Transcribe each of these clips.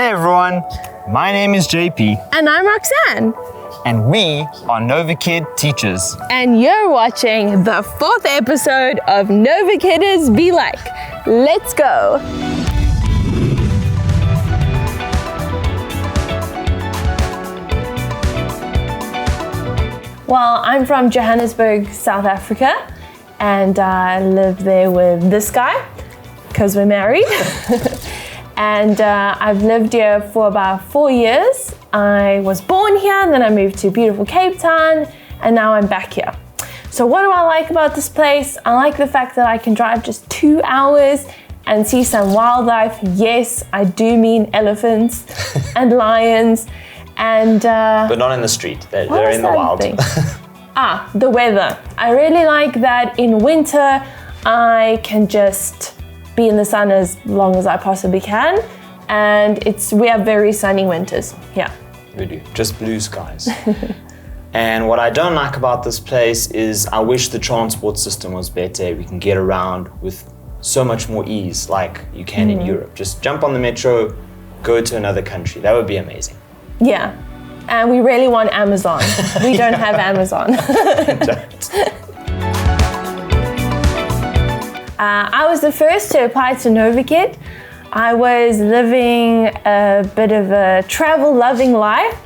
Hey everyone, my name is JP. And I'm Roxanne. And we are Novakid teachers. And you're watching the 4th episode of Novakiders Be Like. Let's go. Well, I'm from Johannesburg, South Africa, and I live there with this guy because we're married. And I've lived here for about 4 years. I was born here, and then I moved to beautiful Cape Town, and now I'm back here. So what do I like about this place? I like the fact that I can drive just 2 hours and see some wildlife. Yes, I do mean elephants and lions. And but not in the street, they're in the wild. The weather. I really like that in winter I can just be in the sun as long as I possibly can, and we have very sunny winters. Yeah, we do, just blue skies. And what I don't like about this place is I wish the transport system was better. We can get around with so much more ease like you can in Europe. Just jump on the metro, go to another country. That would be amazing. Yeah, and we really want Amazon. We don't have Amazon. I was the first to apply to Novakid. I was living a bit of a travel-loving life.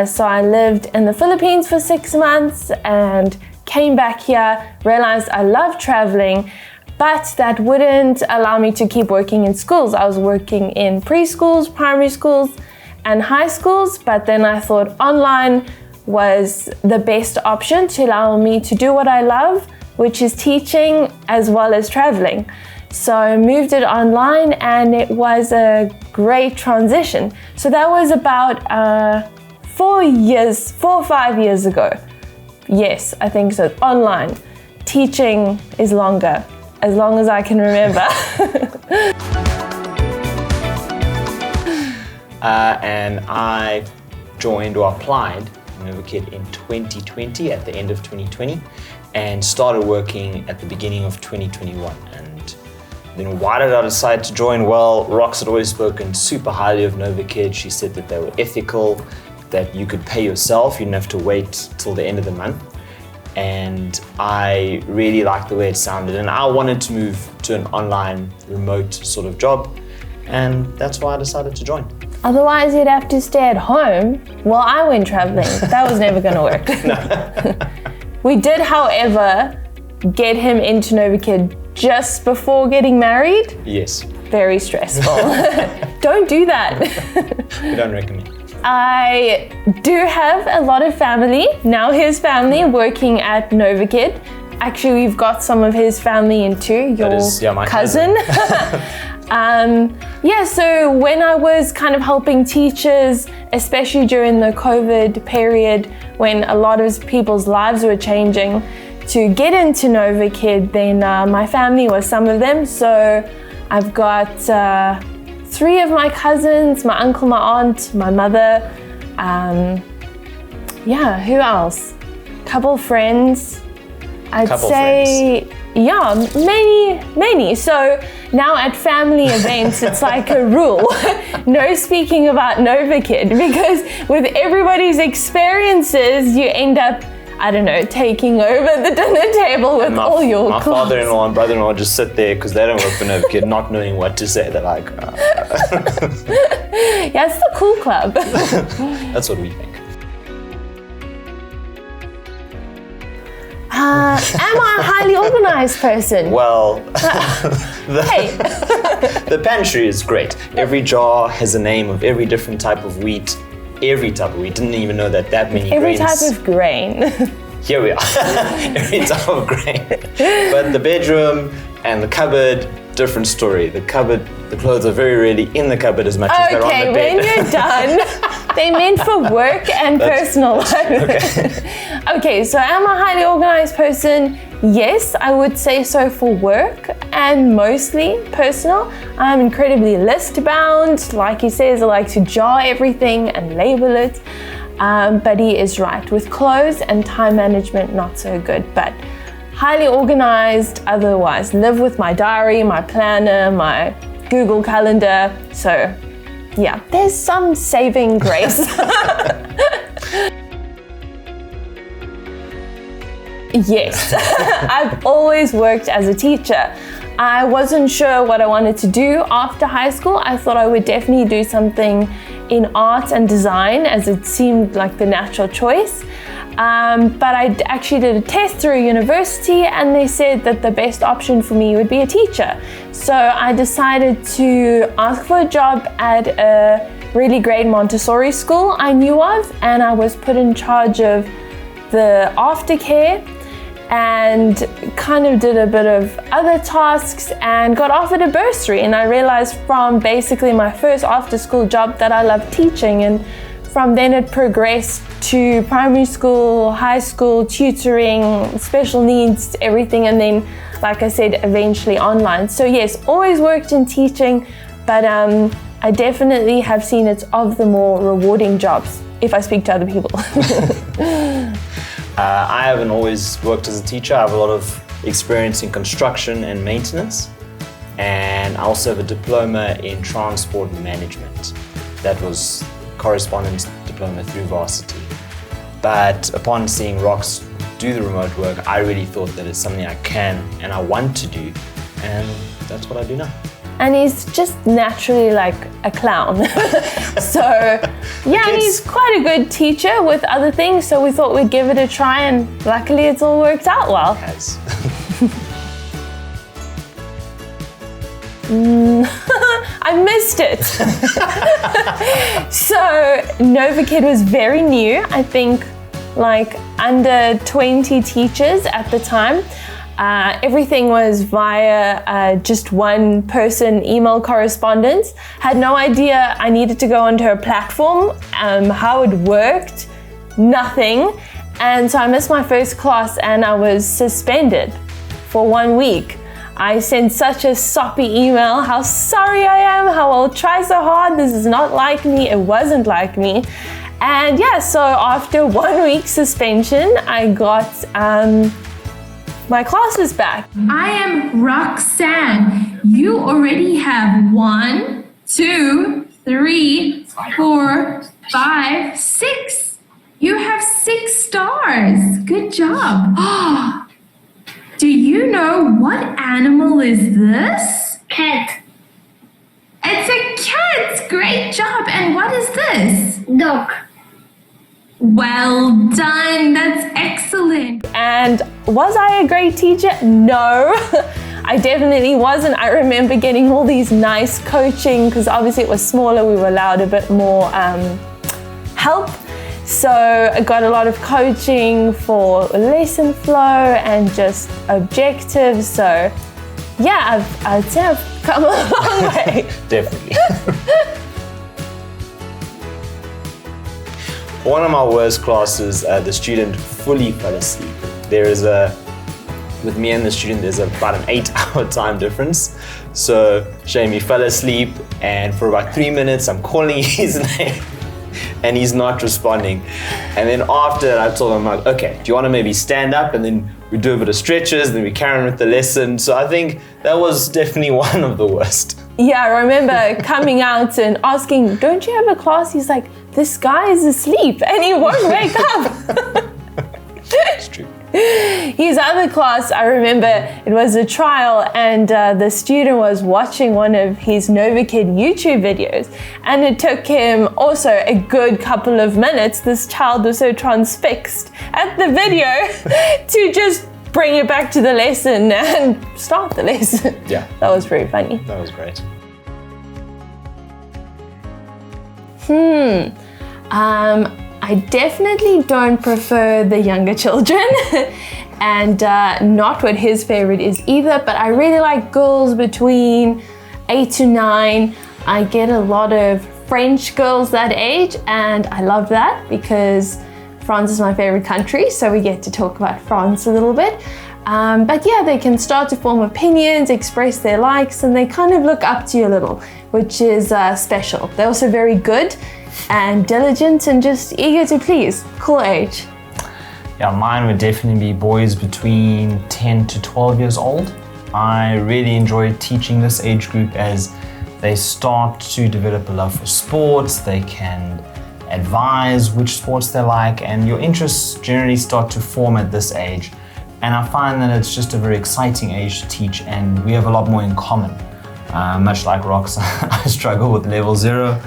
So I lived in the Philippines for 6 months and came back here, realized I love traveling, but that wouldn't allow me to keep working in schools. I was working in preschools, primary schools, and high schools, but then I thought online was the best option to allow me to do what I love, which is teaching as well as traveling. So I moved it online, and it was a great transition. So that was about 4 or 5 years ago. Yes, I think so. Online. Teaching is longer, as long as I can remember. And I joined or applied Novakid in 2020, at the end of 2020, and started working at the beginning of 2021. And then why did I decide to join? Well, Rox had always spoken super highly of Novakid. She said that they were ethical, that you could pay yourself, you didn't have to wait till the end of the month. And I really liked the way it sounded, and I wanted to move to an online remote sort of job, and that's why I decided to join. Otherwise you'd have to stay at home while I went traveling. That was never gonna work. We did, however, get him into Novakid just before getting married. Yes. Very stressful. Don't do that. We don't recommend. I do have a lot of family, now his family, working at Novakid. Actually, we've got some of his family in too, my cousin. So when I was kind of helping teachers, especially during the COVID period, when a lot of people's lives were changing, to get into Novakid, then my family was some of them. So I've got 3 of my cousins, my uncle, my aunt, my mother. Who else? Couple friends. Many. So now at family events, it's like a rule. No speaking about Novakid, because with everybody's experiences, you end up, taking over the dinner table with all your My class. father-in-law and brother-in-law just sit there because they don't work for Novakid, not knowing what to say. They're like, Yeah, it's the cool club. That's what we think. Am I a highly organized person? Well, the pantry is great. Every jar has a name of every different type of wheat. Every type of wheat. Didn't even know that many every grains. type of grain. Here we are. Every type of grain. But the bedroom and the cupboard, different story. The cupboard, the clothes are very rarely in the cupboard as much as they're on the bed. Okay, when you're done, they're meant for work and personal life. Okay, so am I a highly organized person? Yes, I would say so for work and mostly personal. I'm incredibly list bound. Like he says, I like to jar everything and label it. But he is right. With clothes and time management, not so good. But highly organized otherwise. Live with my diary, my planner, my Google Calendar. So yeah, there's some saving grace. Yes, I've always worked as a teacher. I wasn't sure what I wanted to do after high school. I thought I would definitely do something in art and design, as it seemed like the natural choice. But I actually did a test through university, and they said that the best option for me would be a teacher. So I decided to ask for a job at a really great Montessori school I knew of, and I was put in charge of the aftercare and kind of did a bit of other tasks and got offered a bursary. And I realized from basically my first after school job that I loved teaching, and from then it progressed to primary school, high school, tutoring, special needs, everything, and then, like I said, eventually online. So yes, always worked in teaching, but I definitely have seen it's of the more rewarding jobs if I speak to other people. I haven't always worked as a teacher. I have a lot of experience in construction and maintenance, and I also have a diploma in transport management. That was correspondence diploma through varsity. But upon seeing Rox do the remote work, I really thought that it's something I can and I want to do, and that's what I do now. And he's just naturally like a clown. So yeah, and he's quite a good teacher with other things, so we thought we'd give it a try, and luckily it's all worked out well. It has. I missed it. So Novakid was very new, I think like under 20 teachers at the time. Everything was via just one person email correspondence. Had no idea I needed to go onto a platform, how it worked, nothing. And so I missed my first class and I was suspended for 1 week. I sent such a soppy email, how sorry I am, how I'll try so hard, this is not like me, it wasn't like me. And yeah, so after 1 week suspension, I got my classes back. I am Roxanne. You already have 1, 2, 3, 4, 5, 6. You have 6 stars. Good job. Do you know what animal is this? Cat. It's a cat. Great job. And what is this? Dog. Well done. That's excellent. And was I a great teacher? No, I definitely wasn't. I remember getting all these nice coaching, because obviously it was smaller, we were allowed a bit more help. So I got a lot of coaching for lesson flow and just objectives. So yeah, I'd say I've come a long way. Definitely. One of my worst classes, the student fully fell asleep. With me and the student, there's about an 8-hour time difference. So Jamie fell asleep, and for about 3 minutes, I'm calling his name and he's not responding. And then after I told him, like, okay, do you want to maybe stand up? And then we do a bit of stretches, and then we carry on with the lesson. So I think that was definitely one of the worst. Yeah, I remember coming out and asking, don't you have a class? He's like, this guy is asleep and he won't wake up. It's true. His other class, I remember it was a trial, and the student was watching one of his Novakid YouTube videos, and it took him also a good couple of minutes. This child was so transfixed at the video to just bring it back to the lesson and start the lesson. Yeah. That was very funny. That was great. I definitely don't prefer the younger children and not what his favorite is either, but I really like girls between 8 to 9. I get a lot of French girls that age, and I love that because France is my favorite country, so we get to talk about France a little bit. But yeah, they can start to form opinions, express their likes, and they kind of look up to you a little, which is special. They're also very good and diligent and just eager to please. Cool age. Yeah, mine would definitely be boys between 10 to 12 years old. I really enjoy teaching this age group as they start to develop a love for sports, they can advise which sports they like, and your interests generally start to form at this age. And I find that it's just a very exciting age to teach, and we have a lot more in common. Much like Rox, I struggle with level 0,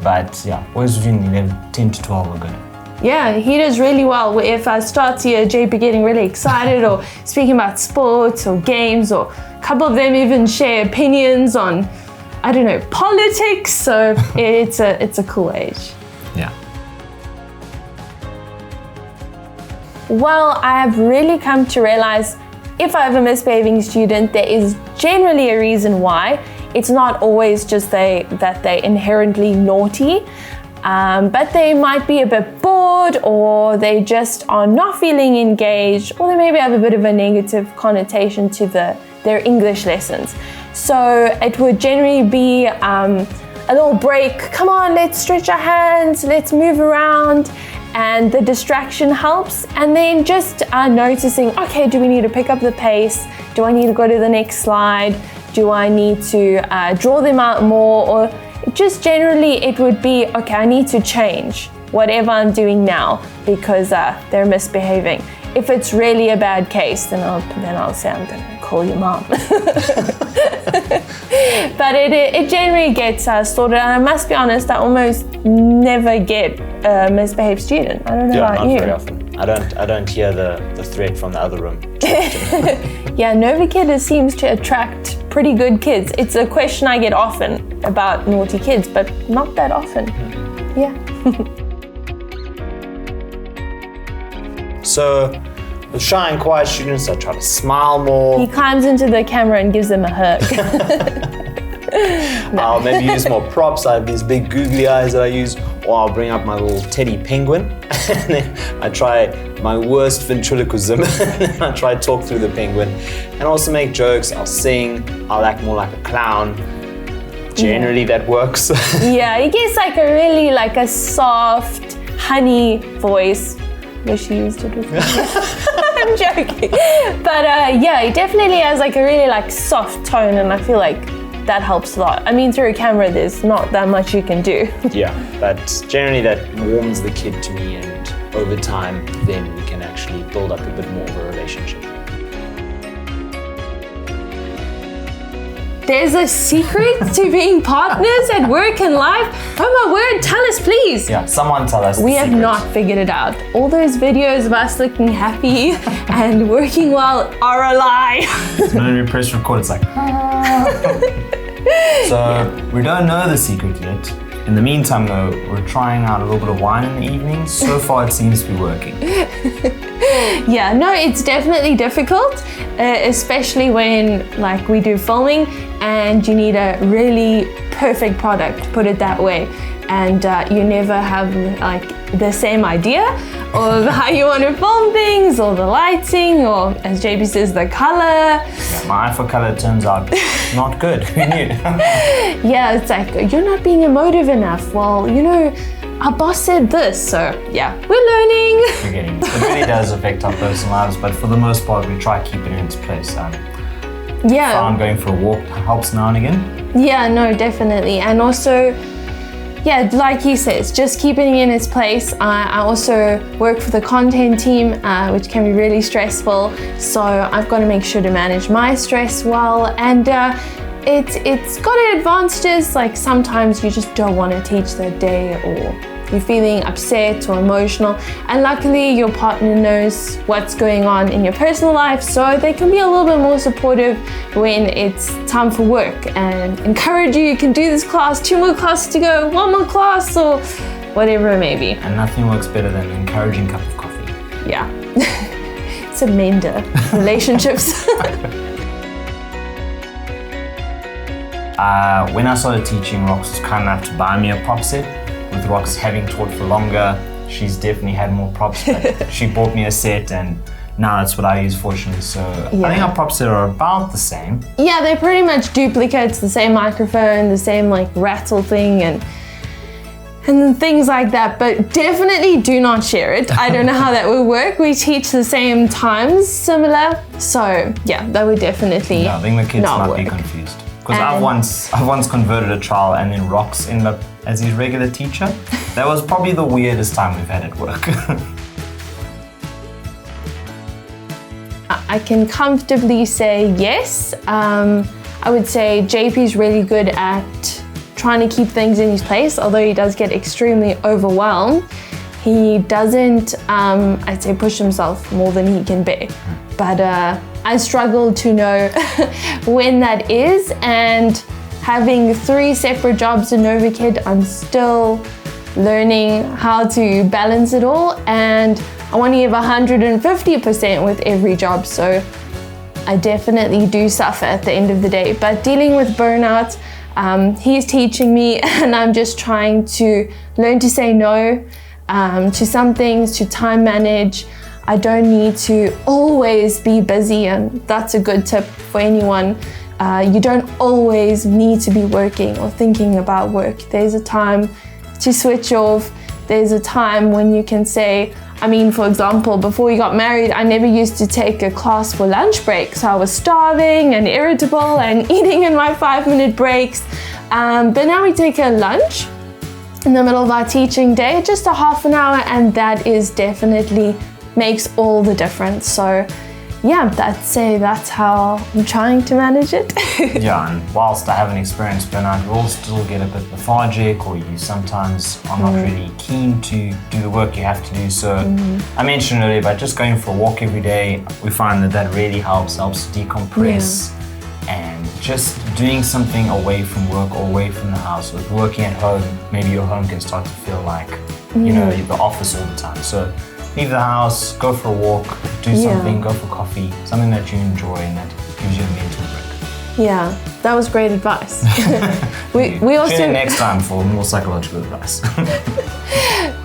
but yeah, boys between 10 to 12 are good. Yeah, he does really well. If I start to hear JP getting really excited or speaking about sports or games, or a couple of them even share opinions on, I don't know, politics. So it's a cool age. Yeah. Well, I have really come to realize if I have a misbehaving student, there is generally a reason why. It's not always just that they're inherently naughty, but they might be a bit bored, or they just are not feeling engaged, or they maybe have a bit of a negative connotation to their English lessons. So it would generally be a little break. Come on, let's stretch our hands, let's move around. And the distraction helps. And then just noticing, okay, do we need to pick up the pace? Do I need to go to the next slide? Do I need to draw them out more? Or just generally it would be, okay, I need to change whatever I'm doing now because they're misbehaving. If it's really a bad case, then I'll say I'm gonna call your mom. But it generally gets sorted, and I must be honest, I almost never get a misbehaved student. I don't know about you. Not very often. I don't hear the threat from the other room. Yeah, Novakid seems to attract pretty good kids. It's a question I get often about naughty kids, but not that often. Yeah. So with shy and quiet students, I try to smile more. He climbs into the camera and gives them a hug. I'll maybe use more props. I have these big googly eyes that I use, or I'll bring up my little teddy penguin. And then I try my worst ventriloquism. And I try to talk through the penguin and also make jokes. I'll sing. I'll act more like a clown. Generally that works. Yeah, he gets a soft, honey voice. Wish he used it with me. I'm joking. But yeah, he definitely has a really soft tone, and I feel like that helps a lot. I mean, through a camera, there's not that much you can do. Yeah, but generally that warms the kid to me, and over time, then we can actually build up a bit more of a relationship. There's a secret to being partners at work and life? Oh my word, tell us please. Yeah, someone tell us. We have not figured it out. All those videos of us looking happy and working well are a lie. When we press record, it's like, So we don't know the secret yet. In the meantime though, we're trying out a little bit of wine in the evening. So far it seems to be working. Yeah, no, it's definitely difficult, especially when we do filming and you need a really perfect product, put it that way. And you never have the same idea of how you want to film things, or the lighting, or as JP says, the color. Yeah, my eye for color turns out not good. Who knew? Yeah, it's you're not being emotive enough. Well, our boss said this, so yeah, we're learning. We're getting it. It really does affect our personal lives, but for the most part, we try to keep it in its place. Yeah. I'm going for a walk helps now and again. Yeah, no, definitely. And also, yeah, like he says, just keeping it in its place. I also work for the content team, which can be really stressful. So I've got to make sure to manage my stress well. And it's got advantages, sometimes you just don't want to teach that day, or you're feeling upset or emotional, and luckily your partner knows what's going on in your personal life, so they can be a little bit more supportive when it's time for work and encourage you can do this class, 2 more classes to go, 1 more class, or whatever it may be. And nothing works better than an encouraging cup of coffee. Yeah. It's a mender relationships. When I started teaching, Rox was kind enough to buy me a prop set. With Rox having taught for longer, she's definitely had more props, but she bought me a set, and now that's what I use, fortunately. So yeah. I think our props are about the same. Yeah, they're pretty much duplicates, the same microphone, the same rattle thing, and things like that, but definitely do not share it. I don't know how that will work. We teach the same times, similar, so yeah, that would definitely I think the kids not might work. be confused. Because I've once converted a child and then Rox ended up as his regular teacher. That was probably the weirdest time we've had at work. I can comfortably say yes. I would say JP's really good at trying to keep things in his place, although he does get extremely overwhelmed. He doesn't, I'd say, push himself more than he can bear. But I struggle to know when that is, and having 3 separate jobs in Novakid, I'm still learning how to balance it all, and I want to give 150% with every job, so I definitely do suffer at the end of the day. But dealing with burnout, he's teaching me, and I'm just trying to learn to say no to some things, to time manage. I don't need to always be busy, and that's a good tip for anyone. You don't always need to be working or thinking about work. There's a time to switch off. There's a time when you can say, for example, before we got married, I never used to take a class for lunch break. So I was starving and irritable and eating in my 5-minute breaks. But now we take a lunch in the middle of our teaching day, just a half an hour, and that is definitely makes all the difference. So yeah, that's how I'm trying to manage it. Yeah, and whilst I haven't experienced burnout, you will still get a bit lethargic, or you sometimes are not really keen to do the work you have to do. So I mentioned earlier, but just going for a walk every day, we find that really helps decompress, and just doing something away from work or away from the house. With working at home, maybe your home can start to feel like, the office all the time. So leave the house, go for a walk, do something, go for coffee, something that you enjoy and that gives you a mental break. Yeah, that was great advice. we also tune in next time for more psychological advice.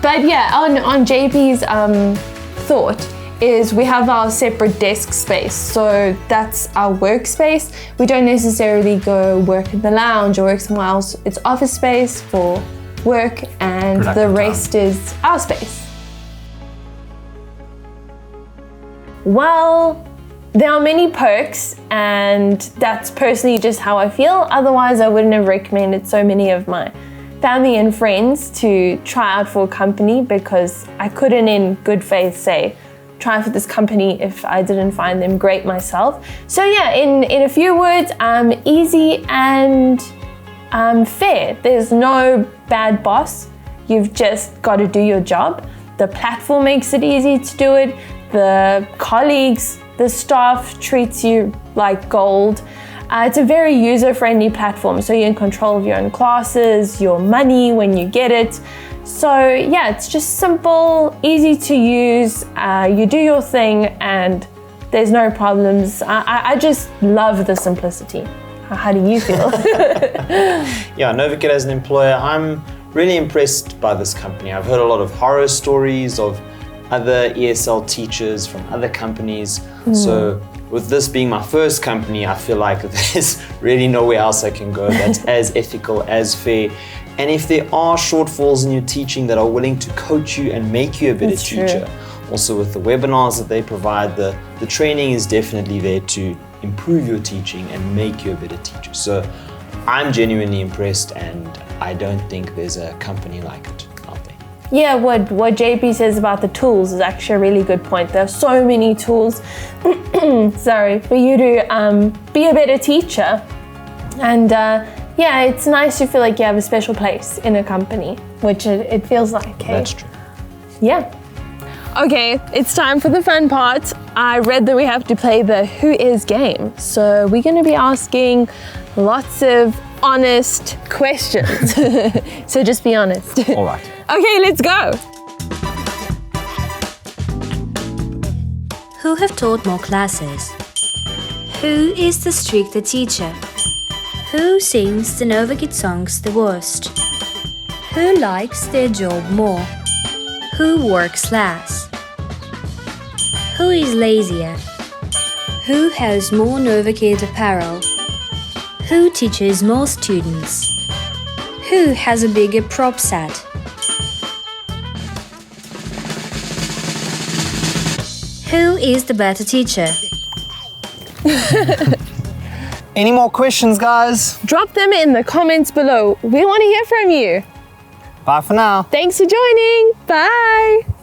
But yeah, on JP's thought is we have our separate desk space, so that's our workspace. We don't necessarily go work in the lounge or work somewhere else. It's office space for work, and the rest is our space. Well, there are many perks, and that's personally just how I feel. Otherwise, I wouldn't have recommended so many of my family and friends to try out for a company, because I couldn't in good faith say, try for this company if I didn't find them great myself. So yeah, in a few words, easy and fair. There's no bad boss. You've just got to do your job. The platform makes it easy to do it. The colleagues, the staff treats you like gold. It's a very user-friendly platform, so you're in control of your own classes, your money when you get it. So yeah, it's just simple, easy to use. You do your thing and there's no problems. I just love the simplicity. How do you feel? Yeah, Novakid as an employer, I'm really impressed by this company. I've heard a lot of horror stories of other ESL teachers from other companies. So with this being my first company, I feel like there's really nowhere else I can go that's as ethical, as fair. And if there are shortfalls in your teaching, that are willing to coach you and make you a better teacher. Also with the webinars that they provide, the training is definitely there to improve your teaching and make you a better teacher. So I'm genuinely impressed, and I don't think there's a company like it out there. Yeah, what JP says about the tools is actually a really good point. There are so many tools, for you to be a better teacher. And yeah, it's nice to feel like you have a special place in a company, which it feels like. Okay? That's true. Yeah. Okay, it's time for the fun part. I read that we have to play the Who Is game. So we're going to be asking lots of honest questions. So just be honest. All right. Okay, let's go. Who have taught more classes? Who is the stricter teacher? Who sings the Novakid songs the worst? Who likes their job more? Who works less? Who is lazier? Who has more Novakid apparel? Who teaches more students? Who has a bigger prop set? Who is the better teacher? Any more questions, guys? Drop them in the comments below. We want to hear from you. Bye for now. Thanks for joining. Bye.